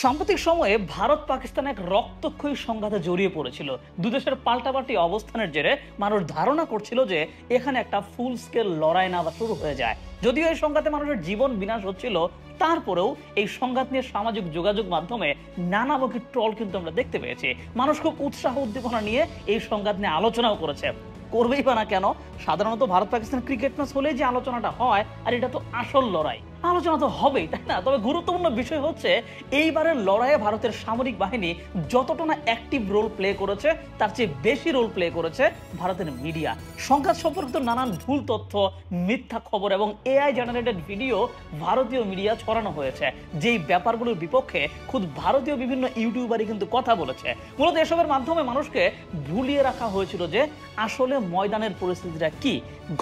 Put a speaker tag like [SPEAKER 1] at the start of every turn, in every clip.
[SPEAKER 1] সাম্প্রতিক সময়ে ভারত পাকিস্তান এক রক্তক্ষয়ী সংঘাতে জড়িয়ে পড়েছিল। দুদেশের পাল্টাপাল্টি অবস্থানের জেরে মানুষ ধারণা করছিল যে এখানে একটা ফুল স্কেল লড়াই না শুরু হয়ে যায়। যদিও এই সংঘাতে মানুষের জীবন বিনাশ হচ্ছিল, তারপরেও এই সংঘাত নিয়ে সামাজিক যোগাযোগ মাধ্যমে নানামুখী ট্রল কিন্তু আমরা দেখতে পেয়েছি। মানুষ খুব উৎসাহ উদ্দীপনা নিয়ে এই সংঘাত নিয়ে আলোচনাও করেছে। করবেই বা না কেন? সাধারণত ভারত পাকিস্তান ক্রিকেট ম্যাচ হলে যে আলোচনাটা হয়, আর এটা তো আসল লড়াই, আলোচনা তো হবেই, তাই না? তবে গুরুত্বপূর্ণ বিষয় হচ্ছে এইবারের লড়াইয়ে ভারতের সামরিক বাহিনী যতটা না অ্যাক্টিভ রোল প্লে করেছে, তার চেয়ে বেশি রোল প্লে করেছে ভারতের মিডিয়া। সংঘাত সম্পর্কিত নানান ভুল তথ্য, মিথ্যা খবর এবং এআই জেনারেটেড ভিডিও ভারতীয় মিডিয়া ছড়ানো হয়েছে, যেই ব্যাপারগুলোর বিপক্ষে খুদ ভারতীয় বিভিন্ন ইউটিউবারই কিন্তু কথা বলেছে। মূলত এসবের মাধ্যমে মানুষকে ভুলিয়ে রাখা হয়েছিল যে আসলে ময়দানের পরিস্থিতিটা কি।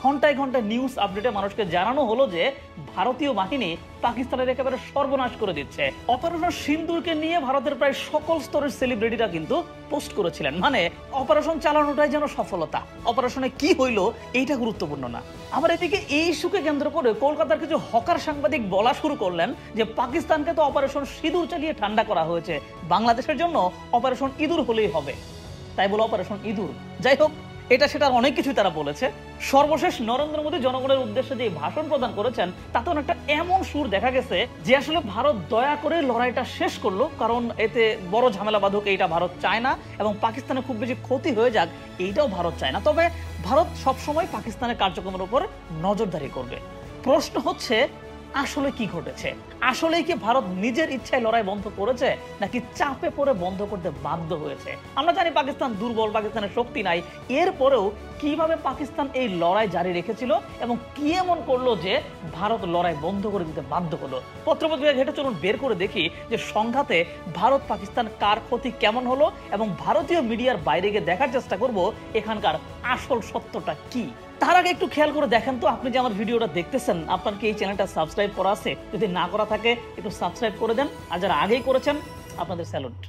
[SPEAKER 1] ঘন্টায় ঘন্টায় নিউজ আপডেটে মানুষকে জানানো হলো যে ভারতীয় বাহিনী পাকিস্তানের একেবারে সর্বনাশ করে দিচ্ছে। অপারেশন সিন্দুরকে নিয়ে ভারতের প্রায় সকল স্তরের সেলিব্রিটিরা কিন্তু পোস্ট করেছিলেন, মানে অপারেশন চালানোটাই যেন সফলতা, অপারেশনে কি হইলো এইটা গুরুত্বপূর্ণ না। আবার এদিকে এই ইস্যুকে কেন্দ্র করে কলকাতার কিছু হকার সাংবাদিক বলা শুরু করলেন যে পাকিস্তানকে তো অপারেশন সিঁদুর চালিয়ে ঠান্ডা করা হয়েছে, বাংলাদেশের জন্য অপারেশন ইঁদুর হলেই হবে, তাই বলে অপারেশন ইঁদুর। যাই হোক, এটা সেটার অনেক কিছুই তারা বলেছে। সর্বশেষ নরেন্দ্র মোদী জনগণের উদ্দেশ্যে যে ভাষণ প্রদান করেছেন, তাতে অনেকটা এমন সুর দেখা গেছে যে আসলে ভারত দয়া করে লড়াইটা শেষ করলো, কারণ এতে বড় ঝামেলা বাঁধুক এইটা ভারত চায় না, এবং পাকিস্তানে খুব বেশি ক্ষতি হয়ে যাক এইটাও ভারত চায় না। তবে ভারত সবসময় পাকিস্তানের কার্যক্রমের উপর নজরদারি করবে। প্রশ্ন হচ্ছে আসলে কি ঘটেছে? আসলেই কি ভারত নিজের ইচ্ছায় লড়াই বন্ধ করেছে, নাকি চাপে পড়ে বন্ধ করতে বাধ্য হয়েছে? আমরা জানি পাকিস্তান দুর্বল, পাকিস্তানের শক্তি নাই, এরপরেও কিভাবে পাকিস্তান এই লড়াই জারি রেখেছিল এবং কি এমন করলো যে ভারত লড়াই বন্ধ করে দিতে বাধ্য হলো? পত্রপত্রিকা ঘেটে চলুন বের করে দেখি যে সংঘাতে ভারত পাকিস্তান কার ক্ষতি কেমন হলো, এবং ভারতীয় মিডিয়ার বাইরে গিয়ে দেখার চেষ্টা করব এখানকার আসল সত্যটা কি। তার আগে একটু খেয়াল করে দেখেন তো, আপনি যে আমার ভিডিওটা দেখতেছেন, আপনার কি এই চ্যানেলটা সাবস্ক্রাইব করা আছে? যদি না করা থাকে একটু সাবস্ক্রাইব করে দেন, আর যারা আগেই করেছেন আপনাদের স্যালুট।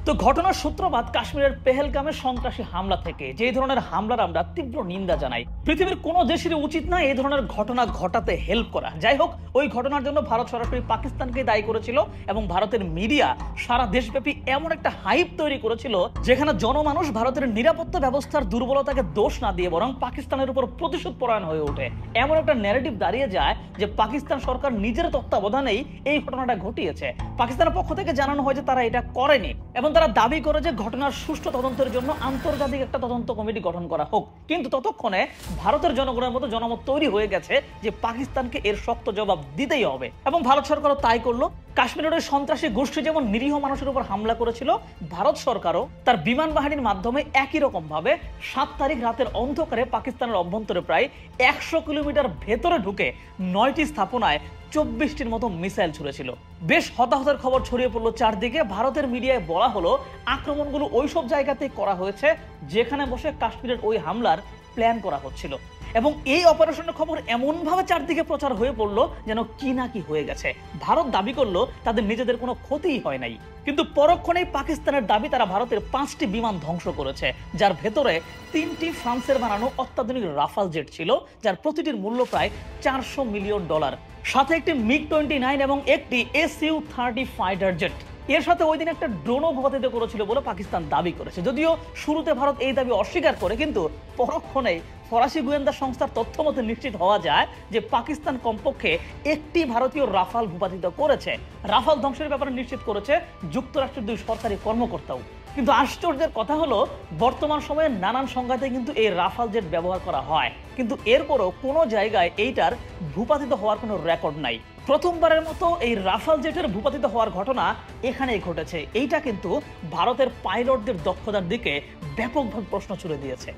[SPEAKER 1] তো ঘটনার সূত্রপাত কাশ্মীরের পেহেলগামে সন্ত্রাসী হামলা থেকে। যে ধরনের হামলার আমরা তীব্র নিন্দা জানাই। পৃথিবীর কোনো দেশেরই উচিত না এই ধরনের ঘটনা ঘটাতে হেল্প করা। যাই হোক, ওই ঘটনার জন্য ভারত সরাসরি পাকিস্তানকে দায়ী করেছিল, এবং ভারতের মিডিয়া সারা দেশব্যাপী এমন একটা হাইপ তৈরি করেছিল যেখানে জনমানুষ ভারতের নিরাপত্তা ব্যবস্থার দুর্বলতাকে দোষ না দিয়ে বরং পাকিস্তানের উপর প্রতিশোধ পরায়ণ হয়ে ওঠে। এমন একটা ন্যারেটিভ দাঁড়িয়ে যায় যে পাকিস্তান সরকার নিজের তত্ত্বাবধানেই এই ঘটনাটা ঘটিয়েছে। পাকিস্তানের পক্ষ থেকে জানানো হয় যে তারা এটা করেনি, এবং তারা দাবি করে যে ঘটনার সুষ্ঠু তদন্তের জন্য আন্তর্জাতিক একটা তদন্ত কমিটি গঠন করা হোক। কিন্তু ততক্ষণে ভারতের জনগণের মতো জনমত তৈরি হয়ে গেছে যে পাকিস্তানকে এর শক্ত জবাব দিতেই হবে, এবং ভারত সরকারও তাই করলো। কাশ্মীরের ওই সন্ত্রাসী গোষ্ঠী যেমন নিরীহ মানুষের উপর হামলা করেছিল, ভারত সরকারও তার বিমান বাহিনীর মাধ্যমে একই রকম ভাবে 7 তারিখ রাতের অন্ধকারে পাকিস্তানের অভ্যন্তরে প্রায় 100 কিলোমিটার ভেতরে ঢুকে 9টি স্থাপনায় 24টির মতো মিসাইল ছুড়েছিল। বেশ হতাহতের খবর ছড়িয়ে পড়লো চারদিকে। ভারতের মিডিয়ায় বলা হলো আক্রমণগুলো ওইসব জায়গাতেই করা হয়েছে যেখানে বসে কাশ্মীরের ওই হামলার প্ল্যান করা হচ্ছিল, এবং এই অপারেশনের খবর এমন ভাবে চারদিকে প্রচার হয়ে পড়লো যেন কি না কি হয়ে গেছে। ভারত দাবি করলো তাদের নিজেদের কোনো ক্ষতিই হয় নাই, কিন্তু পরক্ষণেই পাকিস্তানের দাবি তারা ভারতের 5টি বিমান ধ্বংস করেছে, যার ভেতরে 3টি ফ্রান্সের বানানো অত্যাধুনিক রাফাল জেট ছিল, যার প্রতিটির মূল্য প্রায় $400 মিলিয়ন, সাথে একটি MiG-29 এবং একটি Su-30 ফাইটার জেট। এর সাথে ওই দিন একটা ড্রোনও ভূপাতিত করেছিল বলে পাকিস্তান দাবি করেছে। যদিও শুরুতে ভারত এই দাবি অস্বীকার করে, কিন্তু পরক্ষণেই ফরাসি গোয়েন্দা সংস্থার তথ্য মতে নিশ্চিত হওয়া যায় যে পাকিস্তান কমপক্ষে একটি ভারতীয় রাফাল ভূপাতিত করেছে। রাফাল ধ্বংসের ব্যাপারে নিশ্চিত করেছে যুক্তরাষ্ট্রের 2 সরকারি কর্মকর্তাও। কিন্তু আশ্চর্যের কথা হলো, বর্তমান সময়ে নানান সংঘাতে কিন্তু এই রাফাল জেট ব্যবহার করা হয়, কিন্তু এরপরও কোনো জায়গায় এইটার ভূপাতিত হওয়ার কোনো রেকর্ড নাই। প্রথমবারের মতো এই রাফাল জেটের ভূপাতিত হওয়ার ঘটনা এখানেই ঘটেছে। এইটা কিন্তু ভারতের পাইলটদের দক্ষতার দিকে ব্যাপকভাবে প্রশ্ন ছুড়ে দিয়েছে।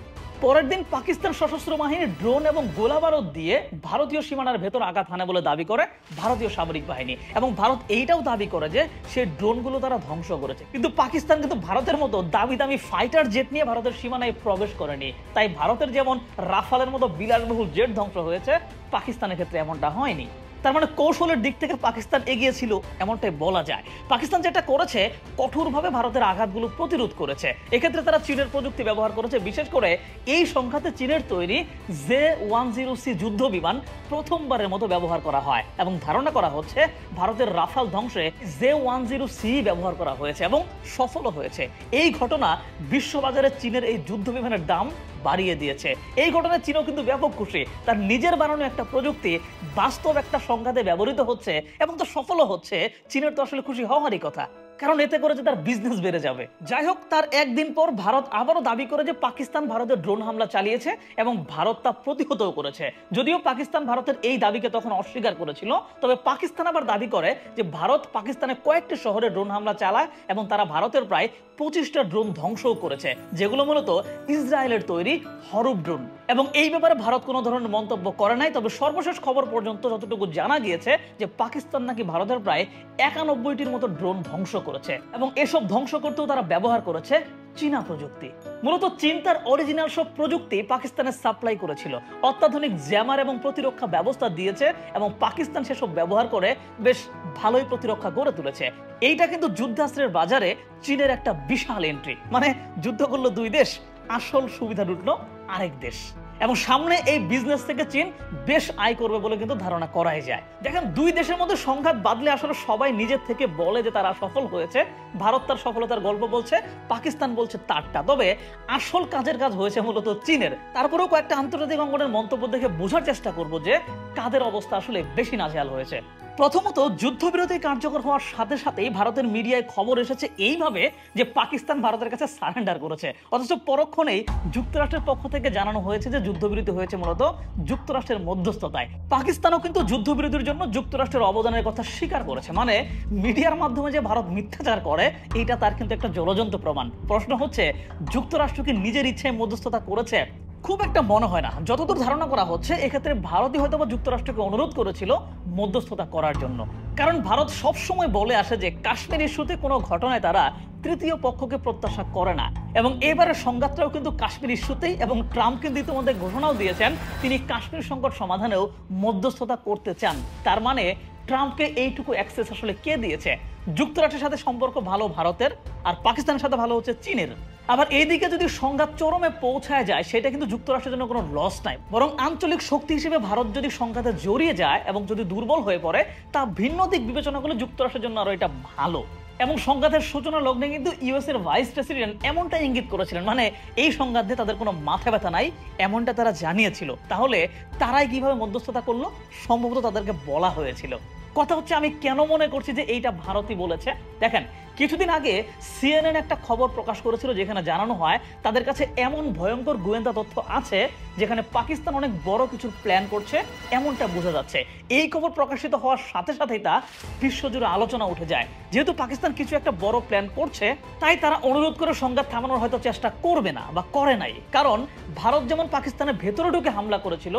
[SPEAKER 1] পরের দিন পাকিস্তান সশস্ত্র বাহিনী ড্রোন এবং গোলাবারুদ দিয়ে ভারতীয় সীমানার ভেতর আঘাত হানে বলে দাবি করে ভারতীয় সামরিক বাহিনী, এবং ভারত এইটাও দাবি করে যে সেই ড্রোনগুলো তারা ধ্বংস করেছে। কিন্তু পাকিস্তান কিন্তু ভারতের মতো দামি দামি ফাইটার জেট নিয়ে ভারতের সীমানায় প্রবেশ করেনি। তাই ভারতের যেমন রাফালের মতো বিলাসবহুল জেট ধ্বংস হয়েছে, পাকিস্তানের ক্ষেত্রে এমনটা হয়নি। তার মানে কৌশলের দিক থেকে পাকিস্তান এগিয়ে ছিল এমনটাই বলা যায়। পাকিস্তান যেটা করেছে, কঠোরভাবে ভারতের আঘাতগুলো প্রতিরোধ করেছে। এক্ষেত্রে তারা চীনের প্রযুক্তি ব্যবহার করেছে, বিশেষ করে এই সংঘাতে চীনের তৈরি J-10C যুদ্ধ বিমান প্রথমবারের মতো ব্যবহার করা হয় এবং ধারণা করা হচ্ছে ভারতের রাফাল ধ্বংসে J-10C ব্যবহার করা হয়েছে এবং সফল হয়েছে। এই ঘটনা বিশ্ববাজারে চীনের এই যুদ্ধ বিমানের দাম বাড়িয়ে দিয়েছে। এই ঘটনায় চীনও কিন্তু ব্যাপক খুশি। তার নিজের বানানো একটা প্রযুক্তি বাস্তব একটা সংঘাতে ব্যবহৃত হচ্ছে এবং তো সফলও হচ্ছে। চীনের তো আসলে খুশি হওয়ারই কথা, কারণ এতে করে যে তার বিজনেস বেড়ে যাবে। যাই হোক, তার একদিন পর ভারত আবারও দাবি করে যে পাকিস্তান ভারতের ড্রোন হামলা চালিয়েছে এবং ভারত তা প্রতিহতও করেছে। যদিও পাকিস্তান ভারতের এই দাবিকে তখন অস্বীকার করেছিল, তবে পাকিস্তান আবার দাবি করে যে ভারত পাকিস্তানের কয়েকটি শহরে ড্রোন হামলা চালায় এবং তারা ভারতের প্রায় 25টা ড্রোন ধ্বংসও করেছে, যেগুলো মূলত ইসরায়েলের তৈরি হরুপ ড্রোন। এবং এই ব্যাপারে ভারত কোনো ধরনের মন্তব্য করে নাই। তবে সর্বশেষ খবর পর্যন্ত যতটুকু জানা গিয়েছে যে পাকিস্তান নাকি ভারতের প্রায় 91টির মতো ড্রোন ধ্বংস করেছে এবং এসব ধ্বংস করতেও তারা ব্যবহার করেছে চীনা প্রযুক্তি। মূলত চীন তার অরিজিনাল সব প্রযুক্তি পাকিস্তানের সাপ্লাই করেছিল, অত্যাধুনিক জ্যামার এবং প্রতিরক্ষা ব্যবস্থা দিয়েছে এবং পাকিস্তান সেসব ব্যবহার করে বেশ ভালোই প্রতিরক্ষা গড়ে তুলেছে। এইটা কিন্তু যুদ্ধাস্ত্রের বাজারে চীনের একটা বিশাল এন্ট্রি। মানে যুদ্ধ করলো দুই দেশ, আসল সুবিধা লুটলো আরেক দেশ। এবং সামনে এই বিজনেস থেকে চীন বেশ আয় করবে বলে কিন্তু ধারণা করাই যায়। দেখেন, দুই দেশের মধ্যে সংঘাত বাদলে আসলে সবাই নিজের থেকে বলে যে তারা সফল হয়েছে। ভারত তার সফলতার গল্প বলছে, পাকিস্তান বলছে তারটা। তবে আসল কাজের কাজ হয়েছে মূলত চীনের। তারপরেও কয়েকটা আন্তর্জাতিক অঙ্গনের মন্তব্য দেখে বোঝার চেষ্টা করব যে কাদের অবস্থা আসলে বেশি নাজেহাল হয়েছে। প্রথমত, যুদ্ধবিরতি কার্যকর হওয়ার সাথে সাথেই ভারতের মিডিয়ায় খবর এসেছে এইভাবে যে পাকিস্তান ভারতের কাছে সারেন্ডার করেছে, অথচ পরক্ষণেই যুক্তরাষ্ট্রের পক্ষ থেকে জানানো হয়েছে যে যুদ্ধবিরতি হয়েছে মূলত যুক্তরাষ্ট্রের মধ্যস্থতায়। পাকিস্তানও কিন্তু যুদ্ধবিরতির জন্য যুক্তরাষ্ট্রের অবদানের কথা স্বীকার করেছে। মানে মিডিয়ার মাধ্যমে যে ভারত মিথ্যাচার করে, এটা তার কিন্তু একটা জ্বলজ্বন্ত প্রমাণ। প্রশ্ন হচ্ছে, যুক্তরাষ্ট্র কি নিজের ইচ্ছায় মধ্যস্থতা করেছে? খুব একটা মনে হয় না। যতদূর ধারণা করা হচ্ছে, এক্ষেত্রে ভারতই হয়তো যুক্তরাষ্ট্রকে অনুরোধ করেছিল মধ্যস্থতা করার জন্য। কারণ ভারত সবসময় বলে আসে যে কাশ্মীর ইস্যুতে কোনো ঘটনায় তারা তৃতীয় পক্ষকে প্রত্যাশা করে না। এবং এবারে সংঘাতটাও কিন্তু কাশ্মীর ইস্যুতেই, এবং ট্রাম্প কিন্তু ইতিমধ্যে ঘোষণাও দিয়েছেন তিনি কাশ্মীর সংকট সমাধানেও মধ্যস্থতা করতে চান। তার মানে ট্রাম্পকে এইটুকু অ্যাক্সেস আসলে কে দিয়েছে? যুক্তরাষ্ট্রের সাথে সম্পর্ক ভালো ভারতের, আর পাকিস্তানের সাথে ভালো হচ্ছে চীনের। আবার এইদিকে যদি সংঘাত চরমে পৌঁছায় যায়, সেটা কিন্তু যুক্তরাষ্ট্রের জন্য কোনো লস নাই, বরং আঞ্চলিক শক্তি হিসেবে ভারত যদি সংঘাতে জড়িয়ে যায় এবং যদি দুর্বল হয়ে পড়ে, তা ভিন্ন দিক বিবেচনা করলে যুক্তরাষ্ট্রের জন্য আরো এটা ভালো। এবং সংঘাতের সূচনা লগ্নে কিন্তু ইউএস এর ভাইস প্রেসিডেন্ট এমনটা ইঙ্গিত করেছিলেন, মানে এই সংঘাত দিয়ে তাদের কোনো মাথা ব্যথা নাই, এমনটা তারা জানিয়েছিল। তাহলে তারাই কিভাবে মধ্যস্থতা করলো? সম্ভবত তাদেরকে বলা হয়েছিল। কথা হচ্ছে, আমি কেন মনে করছি যে এইটা ভারতই বলেছে? দেখেন, কিছুদিন আগে সিএনএন একটা খবর প্রকাশ করেছিল যেখানে জানানো হয় তাদের কাছে এমন ভয়ঙ্কর গোয়েন্দা তথ্য আছে যেখানে পাকিস্তান অনেক বড় কিছুর প্ল্যান করছে, এমনটা বোঝা যাচ্ছে। এই খবর প্রকাশিত হওয়ার সাথে সাথেই তা বিশ্বজুড়ে আলোচনা উঠে যায়। যেহেতু পাকিস্তান কিছু একটা বড় প্ল্যান করছে, তাই তারা অনুরোধ করে সংঘাত থামানোর হয়তো চেষ্টা করবে না বা করে নাই। কারণ ভারত যেমন পাকিস্তানের ভেতরে ঢুকে হামলা করেছিল,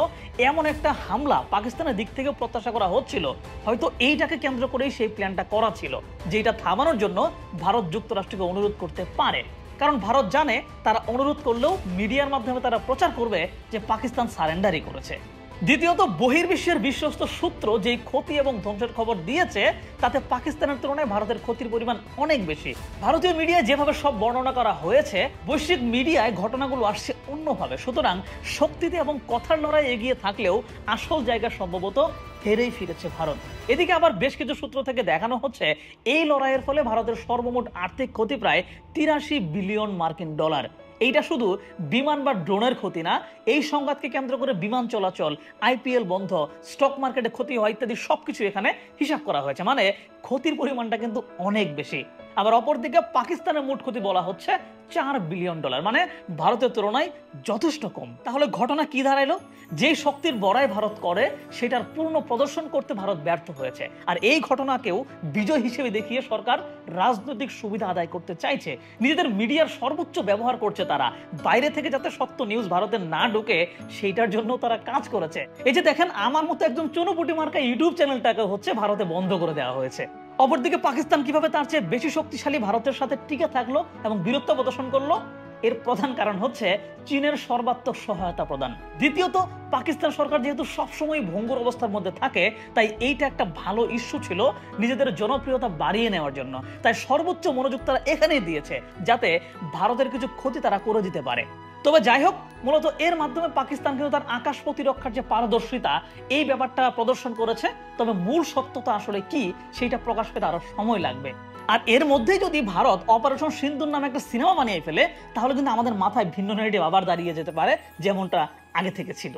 [SPEAKER 1] এমন একটা হামলা পাকিস্তানের দিক থেকে প্রত্যাশা করা হচ্ছিল। হয়তো এইটাকে কেন্দ্র করেই সেই প্ল্যানটা করা ছিল, যেটা থামানোর জন্য ভারত যুক্তরাষ্ট্রকে অনুরোধ করতে পারে। কারণ ভারত জানে তারা অনুরোধ করলেও মিডিয়ার মাধ্যমে তারা প্রচার করবে যে পাকিস্তান সারেন্ডারই করেছে। দ্বিতীয়ত, বহির্বিশ্বের বিশ্বস্ত সূত্র যেই ক্ষতি এবং ধ্বংসের খবর দিয়েছে, তাতে পাকিস্তানের তুলনায় ভারতের ক্ষতির পরিমাণ অনেক বেশি। ভারতীয় মিডিয়ায় যেভাবে সব বর্ণনা করা হয়েছে, বৈশ্বিক মিডিয়ায় ঘটনাগুলো আসছে অন্যভাবে। সুতরাং শক্তিতে এবং কথার লড়াই এগিয়ে থাকলেও আসল জায়গা সম্ভবত হেরেই ফিরেছে ভারত। এদিকে আবার বেশ কিছু সূত্র থেকে দেখানো হচ্ছে এই লড়াইয়ের ফলে ভারতের সর্বমোট আর্থিক ক্ষতি প্রায় 83 বিলিয়ন মার্কিন ডলার। এইটা শুধু বিমান বা ড্রোনের ক্ষতি না, এই সংঘাতকে কেন্দ্র করে বিমান চলাচল, আইপিএল বন্ধ, স্টক মার্কেটে ক্ষতি হয় ইত্যাদি সবকিছু এখানে হিসাব করা হয়েছে। মানে ক্ষতির পরিমাণটা কিন্তু অনেক বেশি। আবার অপরদিকে পাকিস্তানের মোট ক্ষতি বলা হচ্ছে 4 বিলিয়ন ডলার, মানে ভারতের তুলনায় যথেষ্ট কম। তাহলে ঘটনা কি দাঁড়াইলো? যে শক্তির বড়াই ভারত করে, সেটার পূর্ণ প্রদর্শন করতে ভারত ব্যর্থ হয়েছে। আর এই ঘটনাকেও বিজয় হিসেবে দেখিয়ে সরকার রাজনৈতিক সুবিধা আদায় করতে চাইছে। নিজেদের মিডিয়ার সর্বোচ্চ ব্যবহার করছে তারা, বাইরে থেকে যাতে সত্য নিউজ ভারতে না ঢুকে সেইটার জন্য তারা কাজ করেছে। এই যে দেখেন, আমার মতো একদম চুনোপুটি মার্কা ইউটিউব চ্যানেলটাকে হচ্ছে ভারতে বন্ধ করে দেওয়া হয়েছে। অপরদিকে পাকিস্তান কিভাবে তার চেয়ে বেশি শক্তিশালী ভারতের সাথে টিকে থাকলো এবং বীরত্ব প্রদর্শন করলো, এর প্রধান কারণ হচ্ছে চীনের সর্বাত্মক সহায়তা প্রদান। দ্বিতীয়ত, পাকিস্তান সরকার যেহেতু সবসময় ভঙ্গুর অবস্থার মধ্যে থাকে, তাই এইটা একটা ভালো ইস্যু ছিল নিজেদের জনপ্রিয়তা বাড়িয়ে নেওয়ার জন্য। তাই সর্বোচ্চ মনোযোগ তারা এখানেই দিয়েছে, যাতে ভারতের কিছু ক্ষতি তারা করে দিতে পারে। তবে যাই হোক, মূলত এর মাধ্যমে পাকিস্তান কিন্তু তার আকাশ প্রতিরক্ষার যে পারদর্শিতা, এই ব্যাপারটা প্রদর্শন করেছে। তবে মূল সত্যতা আসলে কি, সেটা প্রকাশ পেতে আরো সময় লাগবে। আর এর মধ্যেই যদি ভারত অপারেশন সিন্দুর নামে একটা সিনেমা বানিয়ে ফেলে, তাহলে কিন্তু আমাদের মাথায় ভিন্ন নেগেটিভ আবার দাঁড়িয়ে যেতে পারে, যেমনটা আগে থেকে ছিল।